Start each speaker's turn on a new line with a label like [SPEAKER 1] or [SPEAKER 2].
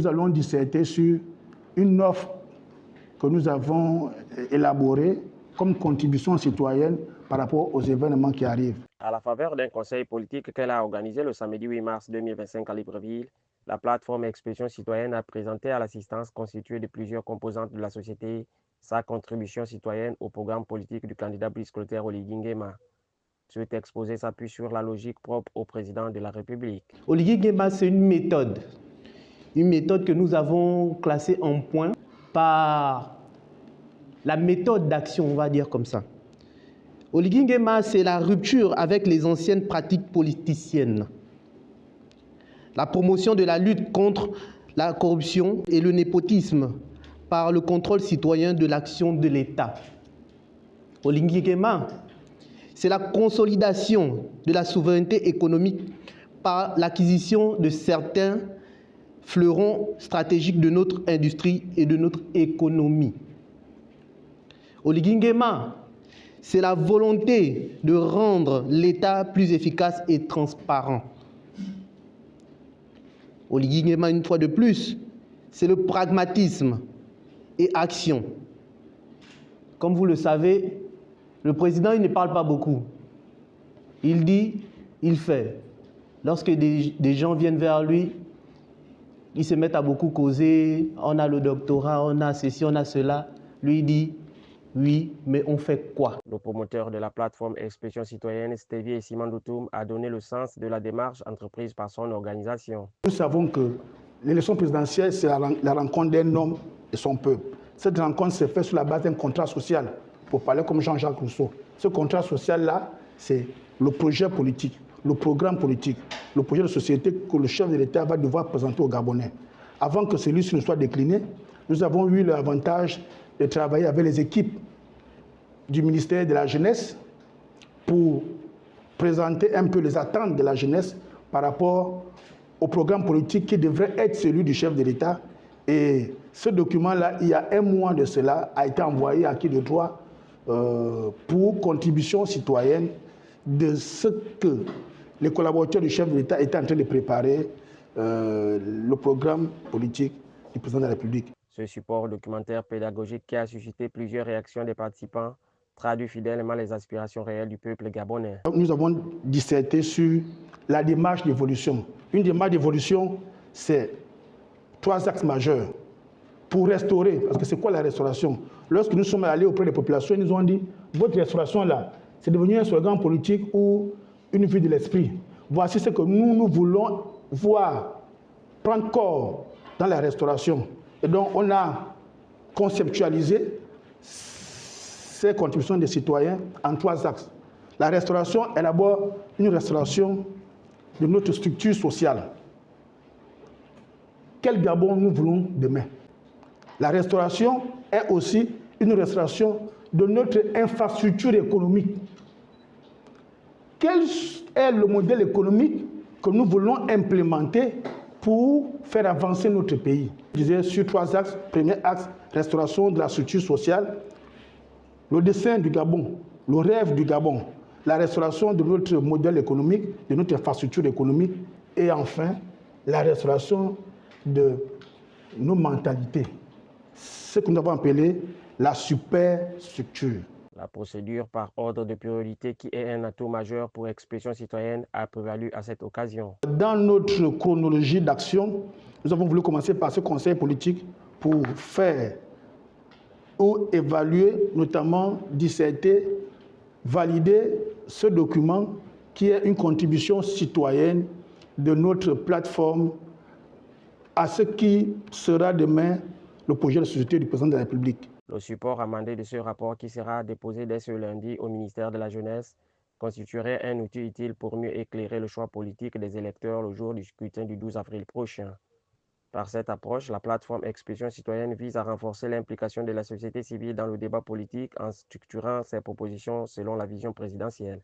[SPEAKER 1] nous allons disserter sur une offre que nous avons élaborée comme contribution citoyenne par rapport aux événements qui arrivent.
[SPEAKER 2] À la faveur d'un conseil politique qu'elle a organisé le samedi 8 mars 2025 à Libreville, la plateforme Expression citoyenne a présenté à l'assistance constituée de plusieurs composantes de la société sa contribution citoyenne au programme politique du candidat Brice Clotaire Oligui Nguema. Cet exposé s'appuie sur la logique propre au président de la République.
[SPEAKER 3] Oligui Nguema, c'est une méthode que nous avons classée en points par la méthode d'action, on va dire comme ça. Oligui Nguema, c'est la rupture avec les anciennes pratiques politiciennes. La promotion de la lutte contre la corruption et le népotisme par le contrôle citoyen de l'action de l'État. Oligui Nguema, c'est la consolidation de la souveraineté économique par l'acquisition de certains fleurons stratégiques de notre industrie et de notre économie. Oligui Nguema, c'est la volonté de rendre l'État plus efficace et transparent. Oligui Nguema, une fois de plus, c'est le pragmatisme et action. Comme vous le savez, le président, il ne parle pas beaucoup. Il dit, il fait. Lorsque des gens viennent vers lui, ils se mettent à beaucoup causer. On a le doctorat, on a ceci, on a cela. Lui, il dit, oui, mais on fait quoi?
[SPEAKER 2] Le promoteur de la plateforme Expression citoyenne, Stevie Simandoutoum, a donné le sens de la démarche entreprise par son organisation.
[SPEAKER 1] Nous savons que l'élection présidentielle, c'est la rencontre d'un homme et son peuple. Cette rencontre s'est faite sur la base d'un contrat social, pour parler comme Jean-Jacques Rousseau. Ce contrat social-là, c'est le projet politique, le programme politique, le projet de société que le chef de l'État va devoir présenter aux Gabonais. Avant que celui-ci ne soit décliné, nous avons eu l'avantage de travailler avec les équipes du ministère de la Jeunesse pour présenter un peu les attentes de la jeunesse par rapport au programme politique qui devrait être celui du chef de l'État. Et ce document-là, il y a un mois de cela, a été envoyé à qui de droit pour contribution citoyenne de ce que les collaborateurs du chef de l'État étaient en train de préparer le programme politique du président de la République.
[SPEAKER 2] Ce support documentaire pédagogique qui a suscité plusieurs réactions des participants traduit fidèlement les aspirations réelles du peuple gabonais.
[SPEAKER 1] Nous avons disserté sur la démarche d'évolution. Une démarche d'évolution, c'est 3 axes majeurs pour restaurer. Parce que c'est quoi la restauration? Lorsque nous sommes allés auprès des populations, ils nous ont dit, votre restauration là, c'est devenu un slogan politique ou une vue de l'esprit. Voici ce que nous voulons voir prendre corps dans la restauration. Et donc, on a conceptualisé ces contributions des citoyens en 3 axes. La restauration est d'abord une restauration de notre structure sociale. Quel Gabon nous voulons demain? La restauration est aussi une restauration de notre infrastructure économique. Quel est le modèle économique que nous voulons implémenter pour faire avancer notre pays? Je disais sur 3 axes. Premier axe, restauration de la structure sociale. Le dessein du Gabon, le rêve du Gabon, la restauration de notre modèle économique, de notre infrastructure économique, et enfin, la restauration de nos mentalités. Ce que nous avons appelé la superstructure.
[SPEAKER 2] La procédure par ordre de priorité, qui est un atout majeur pour Expression citoyenne, a prévalu à cette occasion.
[SPEAKER 1] Dans notre chronologie d'action, nous avons voulu commencer par ce conseil politique pour faire ou évaluer, notamment disserter, valider ce document qui est une contribution citoyenne de notre plateforme à ce qui sera demain le projet de société du président de la République.
[SPEAKER 2] Le support amendé de ce rapport, qui sera déposé dès ce lundi au ministère de la Jeunesse, constituerait un outil utile pour mieux éclairer le choix politique des électeurs le jour du scrutin du 12 avril prochain. Par cette approche, la plateforme Expression citoyenne vise à renforcer l'implication de la société civile dans le débat politique en structurant ses propositions selon la vision présidentielle.